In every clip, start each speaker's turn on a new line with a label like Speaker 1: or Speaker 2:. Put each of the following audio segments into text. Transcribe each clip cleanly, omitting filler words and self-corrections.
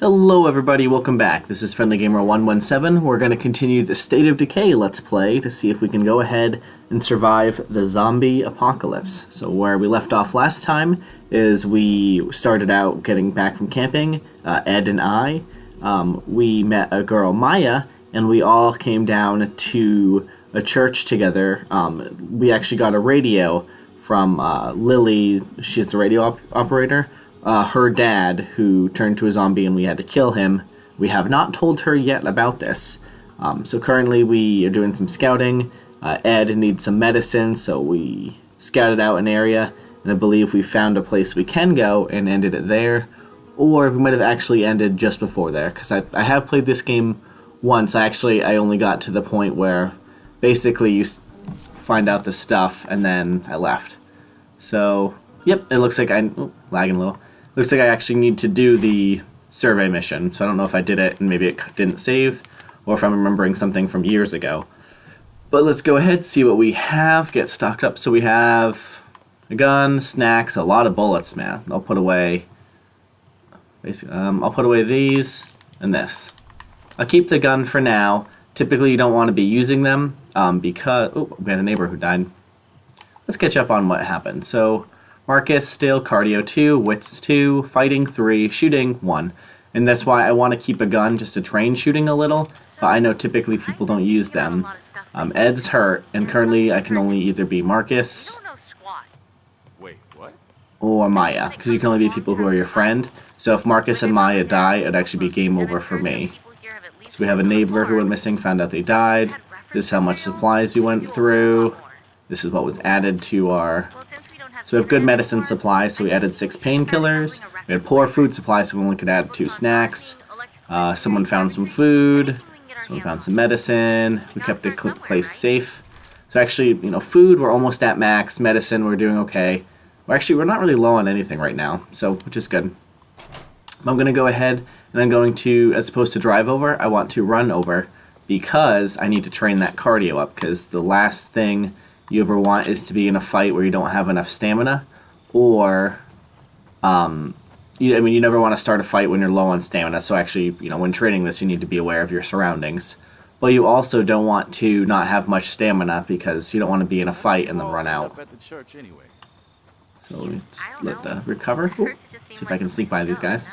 Speaker 1: Hello everybody, welcome back. This is Friendly Gamer 117. We're going to continue the State of Decay Let's Play to see if we can go ahead and survive the zombie apocalypse. So where we left off last time is we started out getting back from camping, Ed and I. We met a girl, Maya, and we all came down to a church together. We actually got a radio from Lily, she's the radio operator. Her dad, who turned to a zombie and we had to kill him. We have not told her yet about this. So currently we are doing some scouting. Ed needs some medicine, so we scouted out an area, and I believe we found a place we can go and ended it there. Or we might have actually ended just before there, because I have played this game once. I only got to the point where basically you find out the stuff and then I left. So, yep, it looks like lagging a little. Looks like I actually need to do the survey mission, so I don't know if I did it and maybe it didn't save, or if I'm remembering something from years ago. But let's go ahead, see what we have, get stocked up. So we have a gun, snacks, a lot of bullets, man. I'll put away, basically, I'll put away these and this. I'll keep the gun for now. Typically you don't want to be using them, because, oh, we had a neighbor who died. Let's catch up on what happened. So, Marcus still, cardio 2, wits 2, fighting 3, shooting 1. And that's why I want to keep a gun just to train shooting a little, but I know typically people don't use them. Ed's hurt, and currently I can only either be Marcus or Maya, because you can only be people who are your friend. So if Marcus and Maya die, it'd actually be game over for me. So we have a neighbor who went missing, found out they died. This is how much supplies we went through. This is what was added to our... So we have good medicine supplies, so we added 6 painkillers. We had poor food supplies, so we only could add 2 snacks. Someone found some food. Someone found some medicine. We kept the place safe. So actually, food, we're almost at max. Medicine, we're doing okay. We're not really low on anything right now, so which is good. I'm going to go ahead, and I'm going to, as opposed to drive over, I want to run over, because I need to train that cardio up, because the last thing you ever want is to be in a fight where you don't have enough stamina, or you never want to start a fight when you're low on stamina. So actually, when training this, you need to be aware of your surroundings. But you also don't want to not have much stamina, because you don't want to be in a fight and then run out. So let's let the recover. Ooh, see if I can sneak by these guys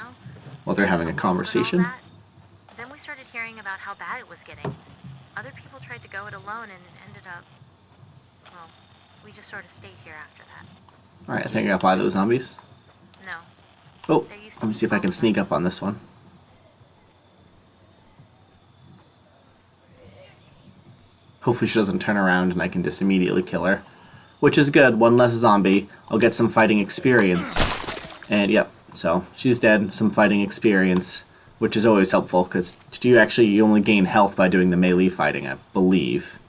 Speaker 1: while they're having a conversation.
Speaker 2: Then we started hearing about how bad it was getting. Other people tried to go it alone and ended up, well, we just sort of stayed here after that.
Speaker 1: Alright, I think I got by those zombies.
Speaker 2: No.
Speaker 1: Oh, let me see if I can sneak up on this one. Hopefully she doesn't turn around and I can just immediately kill her. Which is good, one less zombie. I'll get some fighting experience. And yep, so she's dead, some fighting experience, which is always helpful, because you only gain health by doing the melee fighting, I believe.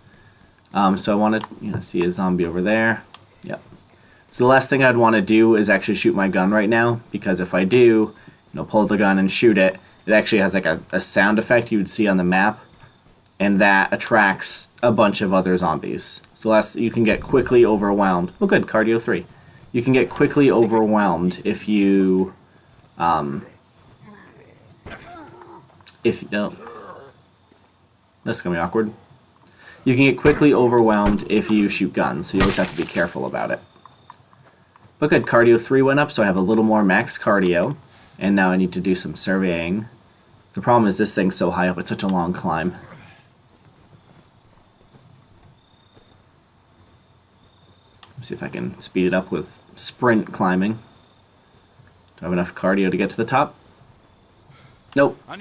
Speaker 1: So I want to see a zombie over there. Yep. So the last thing I'd want to do is actually shoot my gun right now, because if I do, pull the gun and shoot it, it actually has like a sound effect you would see on the map, and that attracts a bunch of other zombies. So you can get quickly overwhelmed. Oh good, cardio 3. You can get quickly overwhelmed if you... that's going to be awkward. You can get quickly overwhelmed if you shoot guns, so you always have to be careful about it. But good, cardio 3 went up, so I have a little more max cardio, and now I need to do some surveying. The problem is this thing's so high up, it's such a long climb. Let's see if I can speed it up with sprint climbing. Do I have enough cardio to get to the top? Nope, I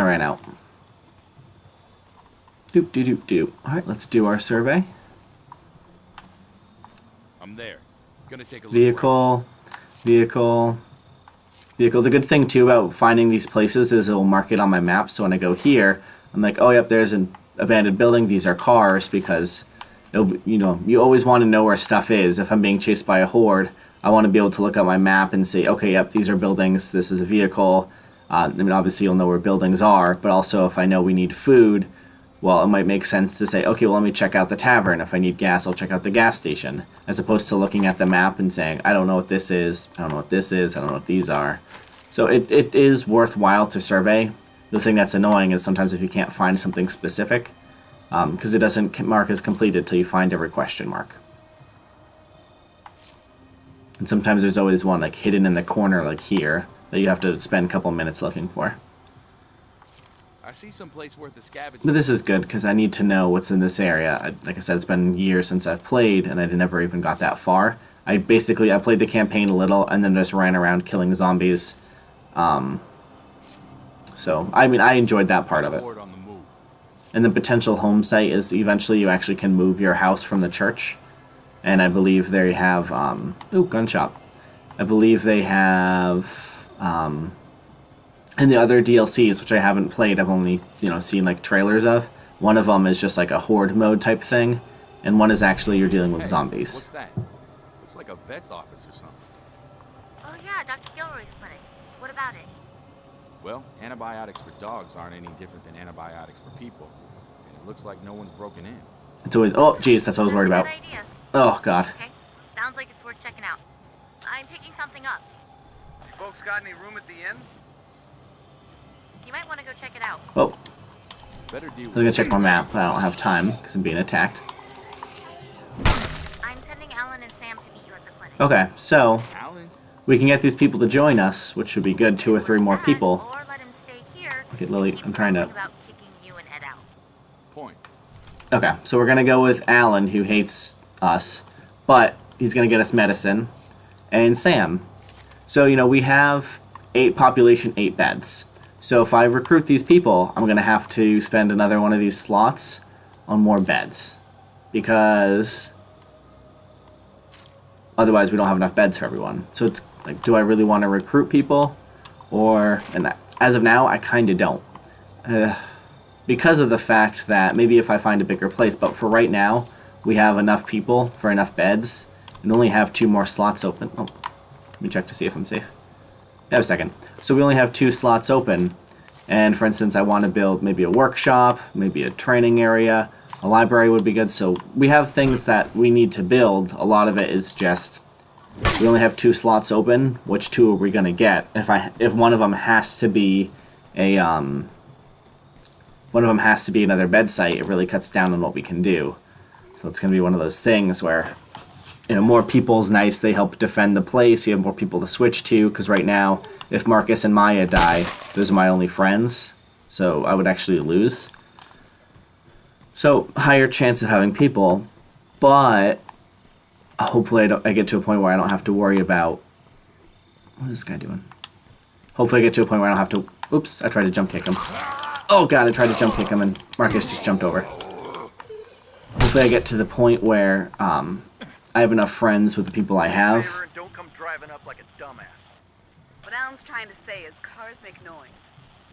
Speaker 1: ran out. Doop, doop, doop, doop. Alright, let's do our survey.
Speaker 3: I'm there. Gonna take a
Speaker 1: vehicle. The good thing too about finding these places is it will mark it on my map, so when I go here, I'm like, oh yep, there's an abandoned building, these are cars, because you always want to know where stuff is. If I'm being chased by a horde, I want to be able to look at my map and say, okay, yep, these are buildings, this is a vehicle. Obviously you'll know where buildings are, but also if I know we need food, well, it might make sense to say, okay, well, let me check out the tavern. If I need gas, I'll check out the gas station, as opposed to looking at the map and saying, I don't know what this is, I don't know what this is, I don't know what these are. So it is worthwhile to survey. The thing that's annoying is sometimes if you can't find something specific, because it doesn't mark as completed till you find every question mark. And sometimes there's always one like hidden in the corner like here that you have to spend a couple minutes looking for.
Speaker 3: I see some place worth a scavenging.
Speaker 1: But this is good because I need to know what's in this area. Like I said, it's been years since I've played and I never even got that far. I played the campaign a little and then just ran around killing zombies. So, I mean, I enjoyed that part of it.
Speaker 3: Horde on the move.
Speaker 1: And the potential home site is eventually you actually can move your house from the church. And I believe they have, ooh, gun shop. I believe they have, in the other DLCs, which I haven't played, I've only, seen like trailers of. One of them is just like a horde mode type thing. And one is actually you're dealing with
Speaker 3: Hey,
Speaker 1: zombies.
Speaker 3: What's that? Looks like a vet's office or something.
Speaker 2: Oh yeah, Dr. Gilroy's clinic. What about it?
Speaker 3: Well, antibiotics for dogs aren't any different than antibiotics for people. And it looks like no one's broken in.
Speaker 1: It's always, oh, geez, that's what I was worried about.
Speaker 2: Good idea.
Speaker 1: Oh, God.
Speaker 2: Okay, sounds like it's worth checking out. I'm picking something up.
Speaker 4: You folks got any room at the inn?
Speaker 2: You might want to go check it out.
Speaker 1: Oh,
Speaker 3: Better deal
Speaker 1: I was
Speaker 3: with
Speaker 1: going to check my map, but I don't have time because I'm being attacked.
Speaker 2: I'm sending Alan and Sam to meet you at the clinic.
Speaker 1: Okay, so
Speaker 3: Alan.
Speaker 1: we can get these people to join us, which would be good, 2 or 3 more
Speaker 2: Dad,
Speaker 1: people.
Speaker 2: Or let him stay here.
Speaker 1: Okay, Lily,
Speaker 2: Keep
Speaker 1: I'm trying to...
Speaker 2: talking about kicking you and Ed out.
Speaker 3: Point.
Speaker 1: Okay, so we're going to go with Alan, who hates us, but he's going to get us medicine, and Sam. So, we have 8 population, 8 beds. So if I recruit these people, I'm going to have to spend another one of these slots on more beds. Because otherwise we don't have enough beds for everyone. So it's like, do I really want to recruit people? And as of now, I kind of don't. Because of the fact that maybe if I find a bigger place, but for right now, we have enough people for enough beds and only have 2 more slots open. Oh, let me check to see if I'm safe. Have a second. So we only have 2 slots open, and for instance, I want to build maybe a workshop, maybe a training area, a library would be good. So we have things that we need to build. A lot of it is just we only have 2 slots open. Which 2 are we going to get? If one of them has to be another bed site, it really cuts down on what we can do. So it's going to be one of those things where more people's nice. They help defend the place. You have more people to switch to, because right now, if Marcus and Maya die, those are my only friends. So I would actually lose. So higher chance of having people, but hopefully I get to a point where I don't have to worry about... What is this guy doing? Hopefully I get to a point where I don't have to... Oops, I tried to jump kick him. Oh god, I tried to jump kick him and Marcus just jumped over. Hopefully I get to the point where I have enough friends with the people I have.
Speaker 4: Don't come driving up like a dumbass.
Speaker 5: What Alan's trying to say is cars make noise.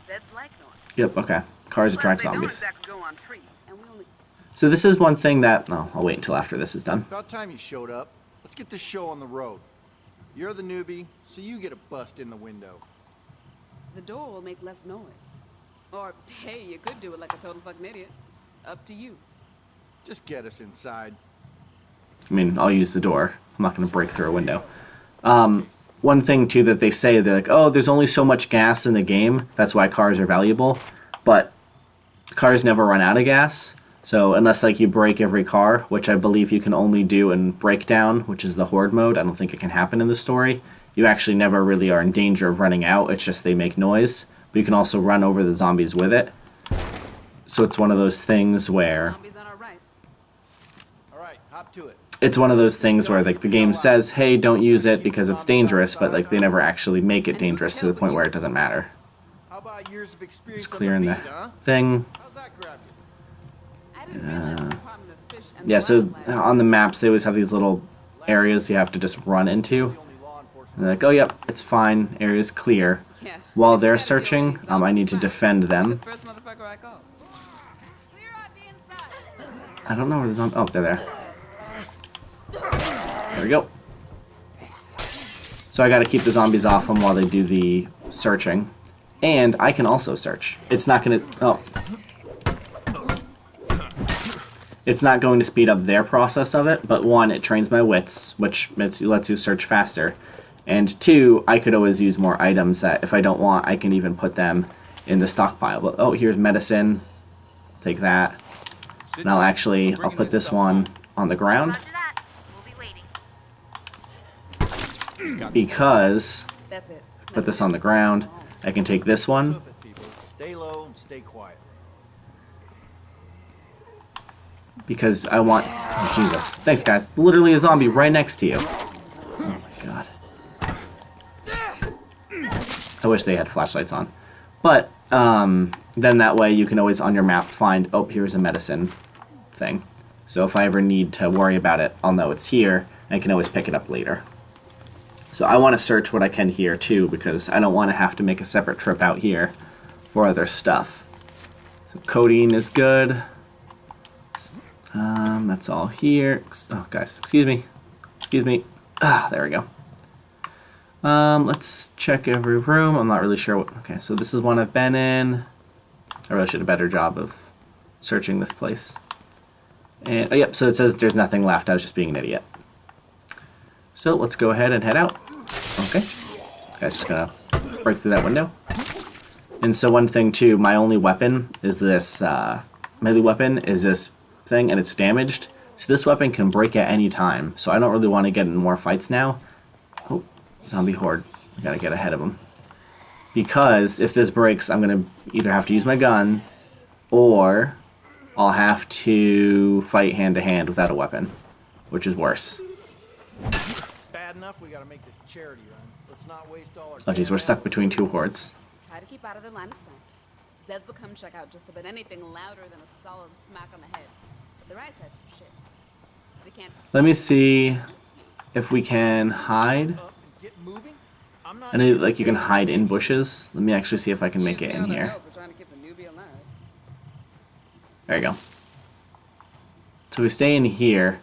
Speaker 5: Zeds like noise.
Speaker 1: Yep, okay. Cars attract
Speaker 5: They don't
Speaker 1: zombies.
Speaker 5: exactly go on trees, and we only...
Speaker 1: So this is one thing that... No, I'll wait until after this is done.
Speaker 6: About time you showed up. Let's get this show on the road. You're the newbie, so you get a bust in the window.
Speaker 5: The door will make less noise. Or, hey, you could do it like a total fucking idiot. Up to you.
Speaker 6: Just get us inside.
Speaker 1: I mean, I'll use the door. I'm not going to break through a window. One thing, too, that they say, they're like, oh, there's only so much gas in the game. That's why cars are valuable. But cars never run out of gas. So unless, like, you break every car, which I believe you can only do in Breakdown, which is the Horde mode. I don't think it can happen in the story. You actually never really are in danger of running out. It's just they make noise. But you can also run over the zombies with it. So it's one of those things where...
Speaker 5: Zombies on our right.
Speaker 6: Alright, hop to it.
Speaker 1: It's one of those things where like the game says, hey, don't use it because it's dangerous, but like they never actually make it dangerous to the point where it doesn't matter.
Speaker 6: How about years of experience
Speaker 1: Just clearing the
Speaker 6: beat, huh?
Speaker 1: thing.
Speaker 6: How's that grab you?
Speaker 5: I didn't realize the Department of Fish and
Speaker 1: Yeah,
Speaker 5: the
Speaker 1: so
Speaker 5: Wildlife-
Speaker 1: on the maps they always have these little areas you have to just run into.
Speaker 6: The only law enforcement.
Speaker 1: And they're like, oh, yep, it's fine, area's clear.
Speaker 5: Yeah.
Speaker 1: While
Speaker 5: If you
Speaker 1: they're
Speaker 5: gotta deal with
Speaker 1: searching,
Speaker 5: these
Speaker 1: I need to
Speaker 5: zombies,
Speaker 1: defend
Speaker 5: I'm
Speaker 1: them.
Speaker 5: the first motherfucker I call. Clear out the inside.
Speaker 1: I don't know where the zombies... Oh, they're there. There we go. So I gotta keep the zombies off them while they do the searching. And I can also search. It's not gonna... Oh. It's not going to speed up their process of it, but one, it trains my wits, which lets you search faster. And 2, I could always use more items that if I don't want, I can even put them in the stockpile. But, oh, here's medicine. Take that.
Speaker 3: Sit
Speaker 1: And I'll
Speaker 3: tight.
Speaker 1: actually,
Speaker 3: We're
Speaker 1: I'll
Speaker 3: bringing
Speaker 1: put this
Speaker 3: stuff
Speaker 1: one
Speaker 3: home.
Speaker 1: on the ground
Speaker 2: Roger that. We'll be waiting.
Speaker 1: because,
Speaker 5: That's it.
Speaker 1: put this on the ground, I can take this one.
Speaker 6: Hoof it, people. Stay low and stay quiet.
Speaker 1: Because I want... Oh, Jesus. Thanks, guys. It's literally a zombie right next to you. Oh, my God. I wish they had flashlights on. But, then that way you can always, on your map, find... Oh, here's a medicine thing. So if I ever need to worry about it, I'll know it's here, and I can always pick it up later. So I want to search what I can here, too, because I don't want to have to make a separate trip out here for other stuff. So codeine is good. That's all here. Oh, guys, excuse me. Excuse me. Ah, there we go. Let's check every room. I'm not really sure what... Okay, so this is one I've been in. I really should have a better job of searching this place. And, oh, yep, so it says there's nothing left. I was just being an idiot. So let's go ahead and head out. Okay. Guys, just gonna break through that window. And so one thing, too, my only weapon is this... melee weapon is this thing, and it's damaged. So this weapon can break at any time. So I don't really want to get in more fights now. Oh, zombie horde. I gotta get ahead of them. Because if this breaks, I'm gonna either have to use my gun, or I'll have to fight hand to hand without a weapon, which is worse.
Speaker 6: Bad enough we gotta make this charity run. Let's not waste all our...
Speaker 1: Oh geez, we're stuck between 2 hordes.
Speaker 5: Try to keep out of their line of sight. Zeds will come check out just about anything louder than a solid smack on the head. But their eyesight's for shit. They can't...
Speaker 1: Let me see if we can hide.
Speaker 6: Up and get moving? I'm not...
Speaker 1: I know like you can hide in bushes. Let me actually see if I can make it in
Speaker 5: Excuse me,
Speaker 1: here.
Speaker 5: we're trying to keep the newbie alive.
Speaker 1: There you go. So we stay in here.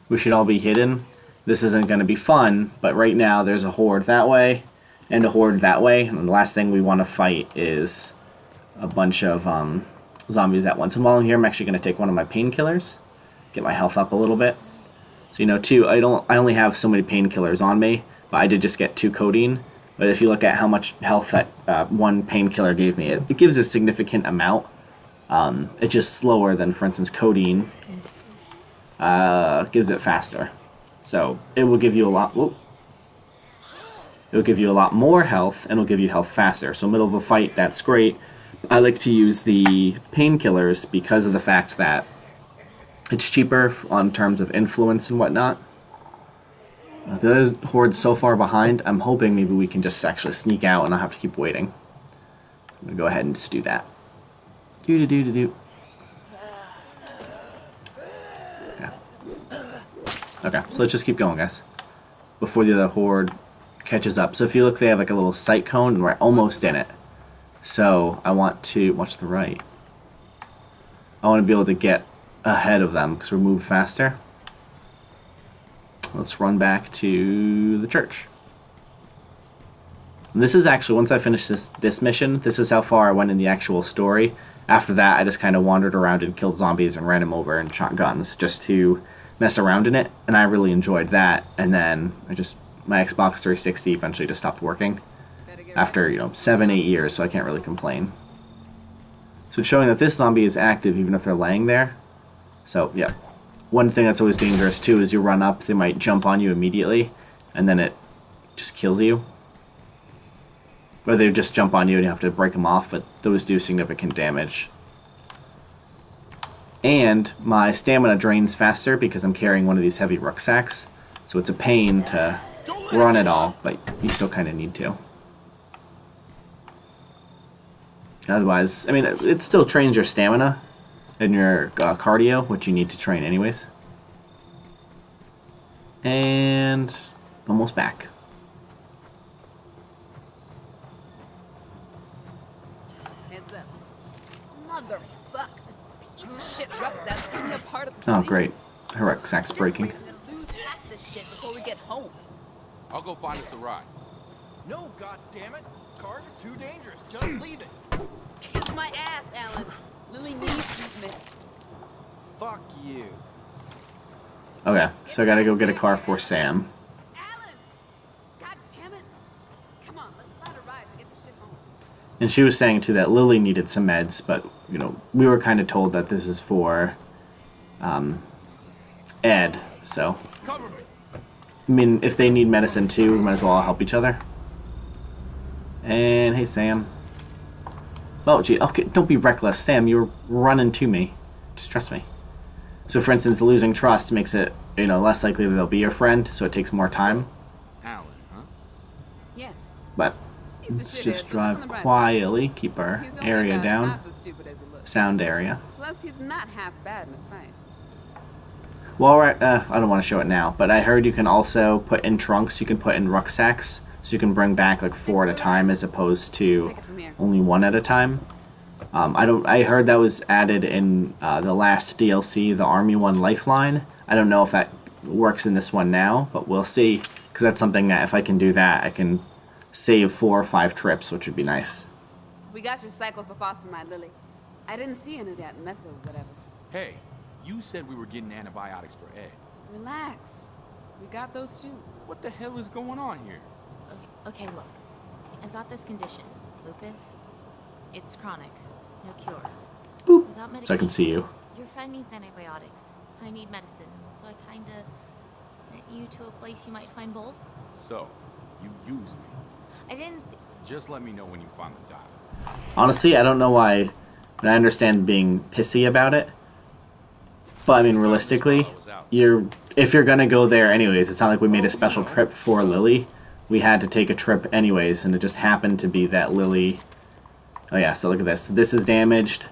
Speaker 1: We should all be hidden. This isn't going to be fun, but right now there's a horde that way and a horde that way. And the last thing we want to fight is a bunch of zombies at once. And while I'm here, I'm actually going to take one of my painkillers, get my health up a little bit. So, you know, too, I only have so many painkillers on me, but I did just get 2 codeine. But if you look at how much health that one painkiller gave me, it gives a significant amount. It's just slower than, for instance, codeine gives it faster. So it will give you a lot. Whoop, it will give you a lot more health, and it'll give you health faster. So middle of a fight, that's great. I like to use the painkillers because of the fact that it's cheaper on terms of influence and whatnot. The other horde's so far behind, I'm hoping maybe we can just actually sneak out and not have to keep waiting. I'm going to go ahead and just do that. Do-do-do-do-do. Okay. Okay, so let's just keep going, guys. Before the other horde catches up. So if you look, they have like a little sight cone, and we're almost in it. So I want to... Watch the right. I want to be able to get ahead of them because we're moving faster. Let's run back to the church. And this is actually, once I finish this mission, this is how far I went in the actual story. After that, I just kind of wandered around and killed zombies and ran them over and shot guns just to mess around in it, and I really enjoyed that. And then my Xbox 360 eventually just stopped working after, 7-8 years, so I can't really complain. So it's showing that this zombie is active even if they're laying there. So, yeah. One thing that's always dangerous, too, is you run up, they might jump on you immediately, and then it just kills you. Or they just jump on you and you have to break them off, but those do significant damage. And my stamina drains faster because I'm carrying one of these heavy rucksacks, so it's a pain to run it all, but you still kind of need to. Otherwise, I mean, it still trains your stamina and your cardio, which you need to train anyways. And almost back.
Speaker 5: Heads up. Motherfuck, this piece of shit rucksack's coming apart at the
Speaker 1: Oh,
Speaker 5: seams.
Speaker 1: great. Her rucksack's breaking.
Speaker 5: This rate, we're gonna lose half this shit before we get home.
Speaker 3: I'll go find us a ride.
Speaker 6: No, goddammit. Cars are too dangerous. Just leave it.
Speaker 5: Kiss my ass, Alan. Lily needs these minutes.
Speaker 6: Fuck you.
Speaker 1: Okay, so I gotta go get a car for Sam.
Speaker 5: Alan! God damn it!
Speaker 1: And she was saying too that Lily needed some meds, but you know, we were kind of told that this is for Ed. So,
Speaker 3: Cover me.
Speaker 1: I mean, if they need medicine too, we might as well all help each other. And hey, Sam. Oh, gee, okay, don't be reckless, Sam. You were running to me. Just trust me. So, for instance, losing trust makes it, you know, less likely that they'll be your friend, so it takes more time.
Speaker 3: Alan, huh?
Speaker 5: Yes.
Speaker 1: But
Speaker 5: He's a
Speaker 1: let's
Speaker 5: shithead,
Speaker 1: just
Speaker 5: but look on
Speaker 1: drive
Speaker 5: the bright side.
Speaker 1: quietly, keep our
Speaker 5: He's only
Speaker 1: area
Speaker 5: about
Speaker 1: down,
Speaker 5: half as stupid as he looks.
Speaker 1: sound area.
Speaker 5: Plus, he's not half bad in a fight.
Speaker 1: Well, right, I don't want to show it now, but I heard you can also put in trunks, you can put in rucksacks, so you can bring back like 4 at a time as opposed to
Speaker 5: Take it from here.
Speaker 1: only 1 at a time. I heard that was added in the last DLC, the Army One Lifeline. I don't know if that works in this one now, but we'll see, because that's something that if I can do that, I can save 4 or 5 trips, which would be nice.
Speaker 5: We got your cyclophosphamide, Lily. I didn't see any of that method or whatever.
Speaker 3: Hey, you said we were getting antibiotics for Ed.
Speaker 5: Relax. We got those too.
Speaker 3: What the hell is going on here?
Speaker 2: Okay, look. I've got this condition, lupus. It's chronic, no cure.
Speaker 1: Boop.
Speaker 2: Without medication,
Speaker 1: So I can see you.
Speaker 2: your friend needs antibiotics. I need medicine, so I kinda sent you to a place you might find both.
Speaker 3: So, you used me.
Speaker 2: I didn't.
Speaker 3: Just let me know when you find the doc.
Speaker 1: Honestly, I don't know why, and I understand being pissy about it, but I mean, realistically, if you're gonna go there anyways, it's not like we made a special trip for Lily. We had to take a trip anyways, and it just happened to be that Lily... Oh yeah, so look at this. This is damaged.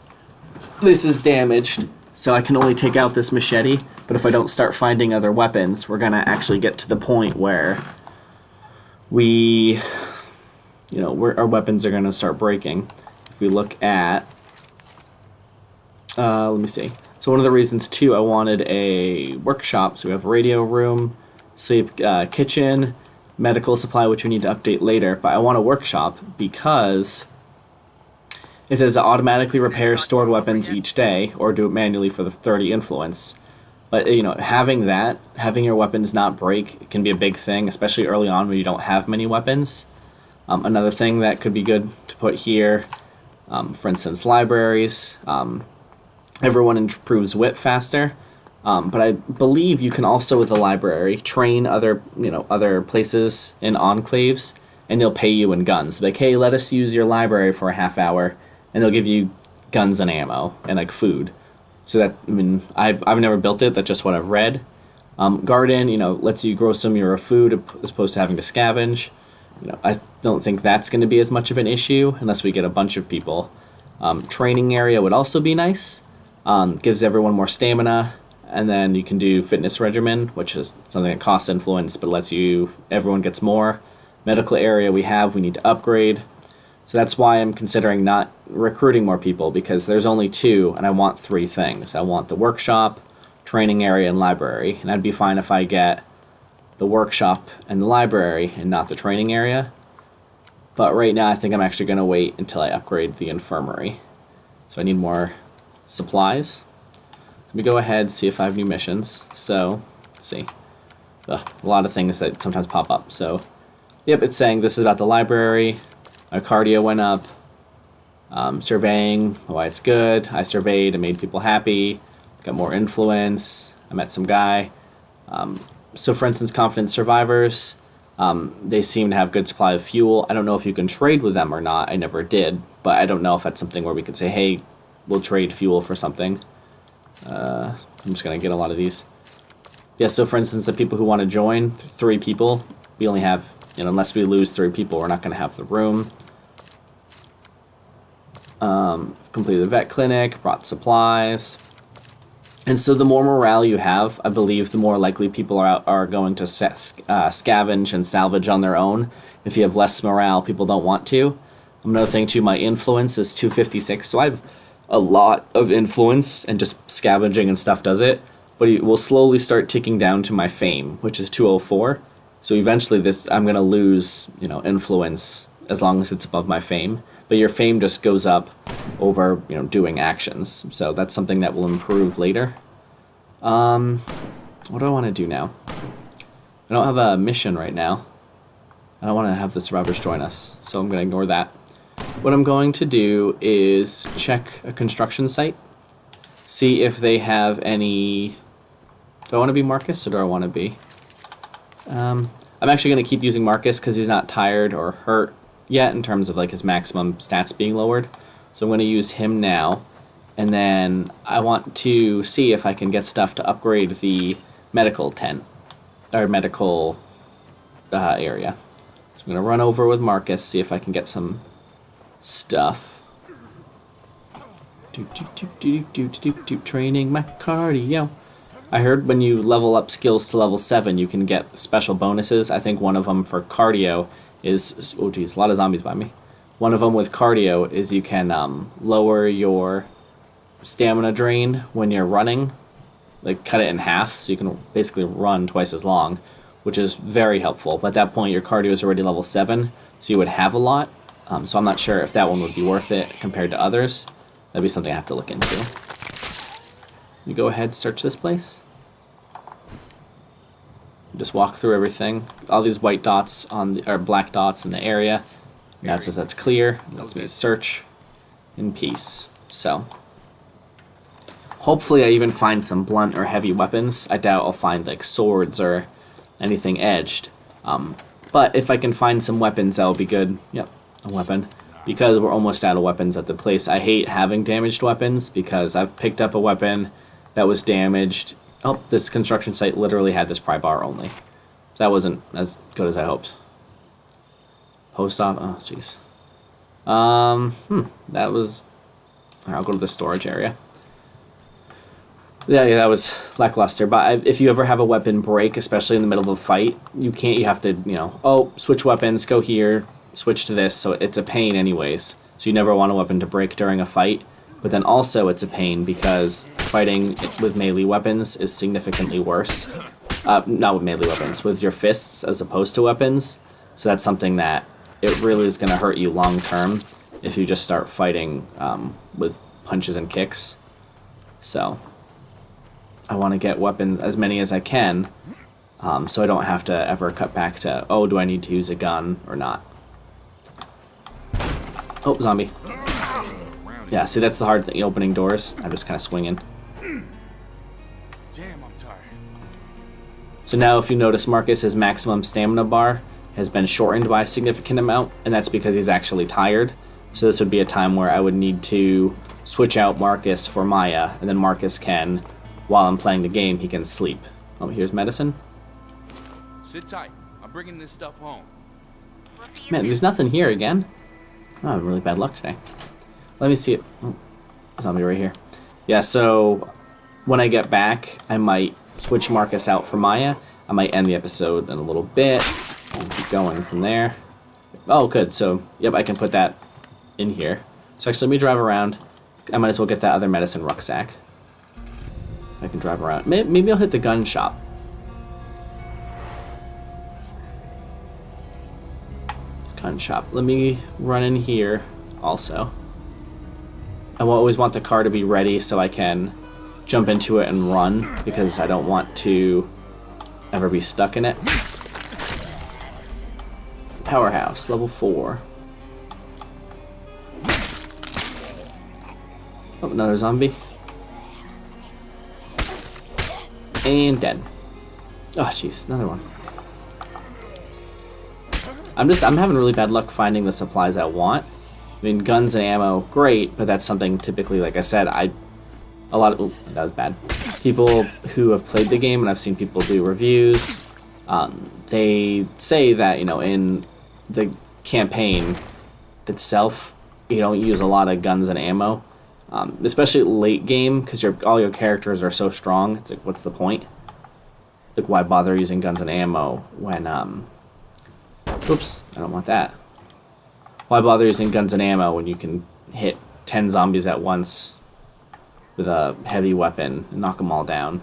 Speaker 1: This is damaged. So I can only take out this machete, but if I don't start finding other weapons, we're gonna actually get to the point where we... You know, our weapons are gonna start breaking. If we look at... let me see. So one of the reasons, too, I wanted a workshop. So we have radio room, sleep kitchen, medical supply, which we need to update later. But I want a workshop because it says it automatically repairs stored weapons each day, or do it manually for the 30 influence. But, you know, having your weapons not break can be a big thing, especially early on when you don't have many weapons. Another thing that could be good to put here, for instance, libraries. Everyone improves wit faster, but I believe you can also, with the library, train other places in enclaves, and they'll pay you in guns. Like, hey, let us use your library for a half hour, and they'll give you guns and ammo and like food. So that, I mean, I've never built it. That's just what I've read. Garden, lets you grow some of your food as opposed to having to scavenge. I don't think that's going to be as much of an issue unless we get a bunch of people. Training area would also be nice. Gives everyone more stamina, and then you can do fitness regimen, which is something that costs influence but lets everyone gets more. Medical area we need to upgrade. So that's why I'm considering not recruiting more people, because there's only 2 and I want 3 things. I want the workshop, training area, and library, and I'd be fine if I get the workshop and the library and not the training area. But right now I think I'm actually going to wait until I upgrade the infirmary. So I need more supplies. Let me go ahead and see if I have new missions. So, let's see. A lot of things that sometimes pop up. So, yep, it's saying this is about the library. My cardio went up. Surveying, why it's good. I surveyed and made people happy. Got more influence. I met some guy. So, for instance, confident survivors. They seem to have good supply of fuel. I don't know if you can trade with them or not. I never did. But I don't know if that's something where we could say, hey, we'll trade fuel for something. I'm just going to get a lot of these. Yeah, so for instance, the people who want to join, 3 people, we only have, unless we lose 3 people, we're not going to have the room. Completed the vet clinic, brought supplies. And so the more morale you have, I believe the more likely people are going to scavenge and salvage on their own. If you have less morale, people don't want to. Another thing too, my influence is 256, so I've a lot of influence, and just scavenging and stuff does it, but it will slowly start ticking down to my fame, which is 204. So eventually I'm going to lose, influence as long as it's above my fame. But your fame just goes up over, doing actions. So that's something that will improve later. What do I want to do now? I don't have a mission right now. I don't want to have the survivors join us, so I'm going to ignore that. what I'm going to do is check a construction site, see if they have any... Do I want to be Marcus or do I want to be... I'm actually going to keep using Marcus because he's not tired or hurt yet in terms of like his maximum stats being lowered. So I'm going to use him now. And then I want to see if I can get stuff to upgrade the medical tent, or medical area. So I'm going to run over with Marcus, see if I can get some stuff. Training my cardio. I heard when you level up skills to level 7, you can get special bonuses. I think one of them for cardio is... Oh, geez, a lot of zombies by me. One of them with cardio is you can lower your stamina drain when you're running. Like, cut it in half, so you can basically run twice as long, which is very helpful. But at that point, your cardio is already level 7, so you would have a lot. So I'm not sure if that one would be worth it compared to others. That'd be something I have to look into. You go ahead, search this place. Just walk through everything. All these white dots on the, or black dots in the area. Now it says that's clear. It lets me search in peace. So hopefully I even find some blunt or heavy weapons. I doubt I'll find like swords or anything edged. But if I can find some weapons, that'll be good. Yep, a weapon. Because we're almost out of weapons at the place. I hate having damaged weapons because I've picked up a weapon that was damaged. Oh, this construction site literally had this pry bar only. So that wasn't as good as I hoped. Post op. Oh, jeez. That was... I'll go to the storage area. Yeah, that was lackluster. But if you ever have a weapon break, especially in the middle of a fight, you can't. You have to, switch weapons, go here, switch to this. So it's a pain anyways. So you never want a weapon to break during a fight. But then also it's a pain because fighting with melee weapons is significantly worse. Not with melee weapons, with your fists as opposed to weapons. So that's something that it really is going to hurt you long term if you just start fighting with punches and kicks. So I want to get weapons, as many as I can, so I don't have to ever cut back to, oh, do I need to use a gun or not? Oh, zombie. Yeah, see, that's the hard thing, opening doors. I'm just kind of swinging.
Speaker 3: Damn, I'm tired.
Speaker 1: So now if you notice, Marcus, his maximum stamina bar has been shortened by a significant amount, and that's because he's actually tired. So this would be a time where I would need to switch out Marcus for Maya, and then Marcus can, while I'm playing the game, he can sleep. Oh, here's medicine.
Speaker 3: Sit tight. I'm bringing this stuff home.
Speaker 2: We'll see you
Speaker 1: Man,
Speaker 2: soon.
Speaker 1: there's nothing here again. Oh, I have really bad luck today. Let me see it. Oh, zombie right here. Yeah, so when I get back, I might switch Marcus out for Maya. I might end the episode in a little bit and keep going from there. Oh, good. So, yep, I can put that in here. So actually, let me drive around. I might as well get that other medicine rucksack. If I can drive around. Maybe I'll hit the gun shop. Gun shop. Let me run in here also. I will always want the car to be ready so I can jump into it and run, because I don't want to ever be stuck in it. Powerhouse, level 4. Oh, another zombie. And dead. Oh, jeez, another one. I'm having really bad luck finding the supplies I want. I mean, guns and ammo, great, but that's something typically, like I said, that was bad. People who have played the game, and I've seen people do reviews, they say that, in the campaign itself, you don't use a lot of guns and ammo, especially late game, because all your characters are so strong. It's like, what's the point? Like, why bother using guns and ammo when, oops, I don't want that. Why bother using guns and ammo when you can hit 10 zombies at once with a heavy weapon and knock them all down?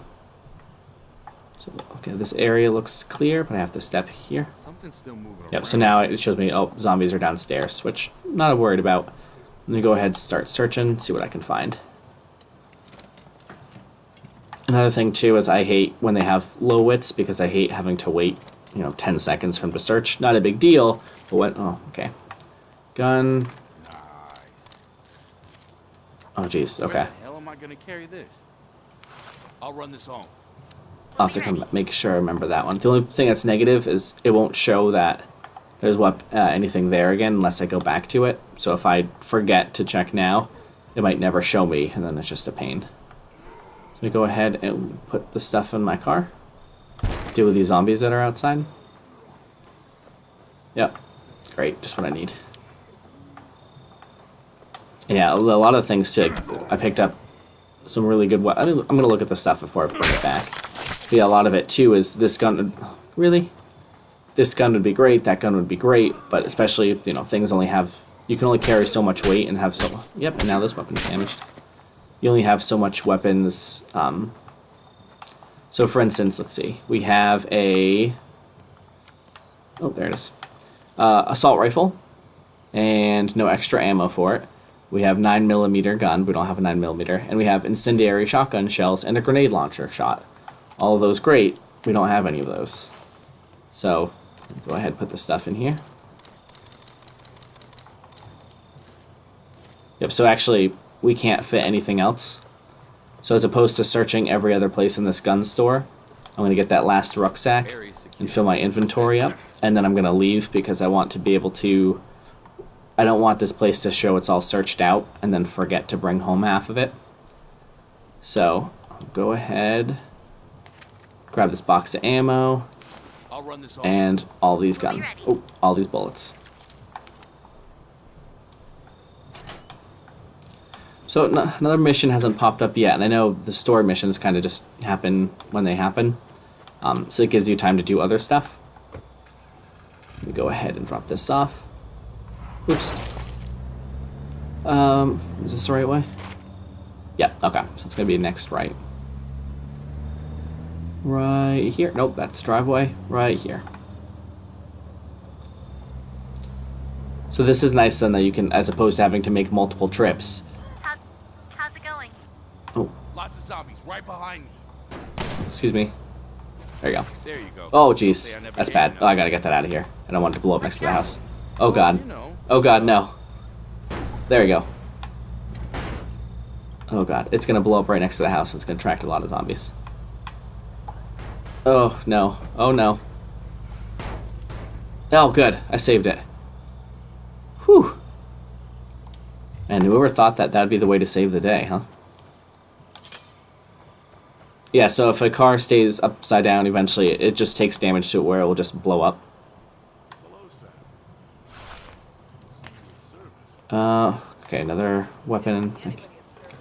Speaker 1: So, okay, this area looks clear, but I have to step here.
Speaker 3: Something's still moving
Speaker 1: Yep,
Speaker 3: around.
Speaker 1: so now it shows me, oh, zombies are downstairs, which I'm not worried about. Let me go ahead and start searching, see what I can find. Another thing, too, is I hate when they have low wits, because I hate having to wait, 10 seconds for them to search. Not a big deal, but when, oh, okay. Gun. Oh, jeez.
Speaker 3: Where
Speaker 1: Okay.
Speaker 3: the hell am I gonna carry this? I'll run this home.
Speaker 1: I'll have to come make sure I remember that one. The only thing that's negative is it won't show that there's anything there again unless I go back to it. So if I forget to check now, it might never show me, and then it's just a pain. So we go ahead and put the stuff in my car. Deal with these zombies that are outside. Yep. Great. Just what I need. Yeah, a lot of things too. I picked up some really good. I'm gonna look at the stuff before I bring it back. But yeah, a lot of it too is this gun. Really, this gun would be great. That gun would be great. But especially if things only have. You can only carry so much weight and have so. Yep. And now this weapon's damaged. You only have so much weapons. So for instance, let's see. We have a. Oh, there it is. Assault rifle, and no extra ammo for it. We have 9mm gun. We don't have a 9mm, and we have incendiary shotgun shells and a grenade launcher shot. All of those great. We don't have any of those. So go ahead and put the stuff in here. Yep. So actually, we can't fit anything else. So as opposed to searching every other place in this gun store, I'm gonna get that last rucksack and fill my inventory up, and then I'm gonna leave because I want to be able to. I don't want this place to show it's all searched out and then forget to bring home half of it. So I'll go ahead, grab this box of ammo,
Speaker 3: I'll run this home.
Speaker 1: and all these guns. Oh, all these bullets. So another mission hasn't popped up yet, and I know the story missions kind of just happen when they happen. So it gives you time to do other stuff. Let me go ahead and drop this off. Oops. Is this the right way? Yeah, okay. So it's gonna be next right. Right here. Nope, that's driveway. Right here. So this is nice then that you can, as opposed to having to make multiple trips.
Speaker 2: How's it going?
Speaker 1: Oh,
Speaker 3: Lots of zombies right behind me.
Speaker 1: excuse me. There you go.
Speaker 3: There you go.
Speaker 1: Oh,
Speaker 3: Say
Speaker 1: jeez.
Speaker 3: I never
Speaker 1: That's
Speaker 3: gave
Speaker 1: bad.
Speaker 3: you
Speaker 1: Oh, I
Speaker 3: nothing.
Speaker 1: gotta get that out of here. I don't want it to blow up next to the house. Oh, God.
Speaker 3: You know,
Speaker 1: Oh, God, no. There we go. Oh, God. It's gonna blow up right next to the house. It's gonna attract a lot of zombies. Oh, no. Oh, no. Oh, good. I saved it. Whew. Man, whoever thought that that'd be the way to save the day, huh? Yeah, so if a car stays upside down, eventually it just takes damage to it where it will just blow up. Okay, another weapon.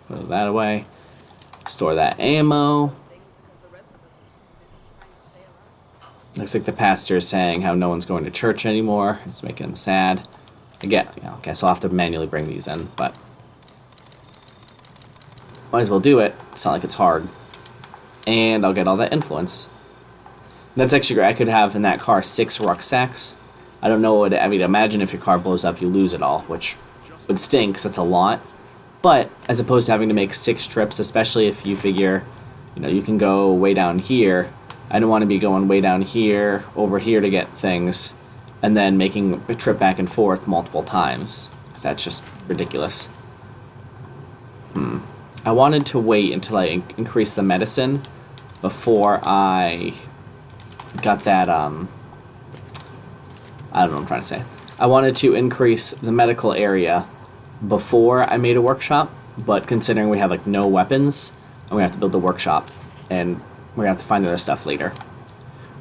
Speaker 1: Put that away. Store that ammo. Looks like the pastor is saying how no one's going to church anymore. It's making him sad. Again, I guess I'll have to manually bring these in, but might as well do it. It's not like it's hard. And I'll get all that influence. And that's actually great. I could have in that car 6 rucksacks. I don't know what. I mean, imagine if your car blows up, you lose it all, which would stink because that's a lot. But as opposed to having to make 6 trips, especially if you figure, you can go way down here. I don't want to be going way down here, over here to get things, and then making a trip back and forth multiple times, because that's just ridiculous. I wanted to wait until I increased the medicine before I got that, I don't know what I'm trying to say. I wanted to increase the medical area before I made a workshop, but considering we have no weapons, I'm going to have to build a workshop, and we're going to have to find other stuff later.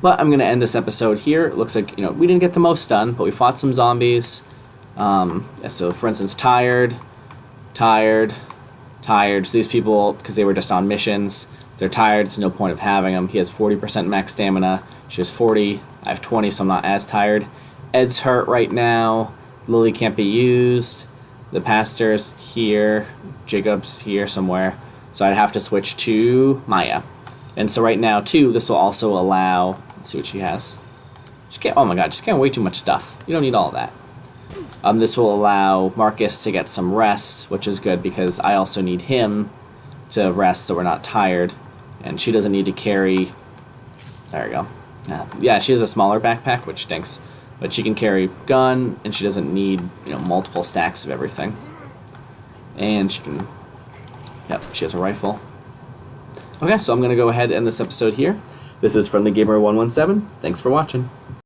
Speaker 1: But I'm going to end this episode here. It looks like, we didn't get the most done, but we fought some zombies. So, for instance, tired. So these people, because they were just on missions, they're tired. There's no point of having them. He has 40% max stamina. She has 40. I have 20, so I'm not as tired. Ed's hurt right now. Lily can't be used. The pastor's here. Jacob's here somewhere. So I'd have to switch to Maya. And so right now, too, this will also allow... Let's see what she has. Oh my god, she's getting way too much stuff. You don't need all of that. This will allow Marcus to get some rest, which is good because I also need him to rest so we're not tired. And she doesn't need to carry... There we go. Yeah, she has a smaller backpack, which stinks. But she can carry gun, and she doesn't need multiple stacks of everything. And she can Yep, she has a rifle. Okay, so I'm going to go ahead and end this episode here. This is Friendly Gamer 117. Thanks for watching.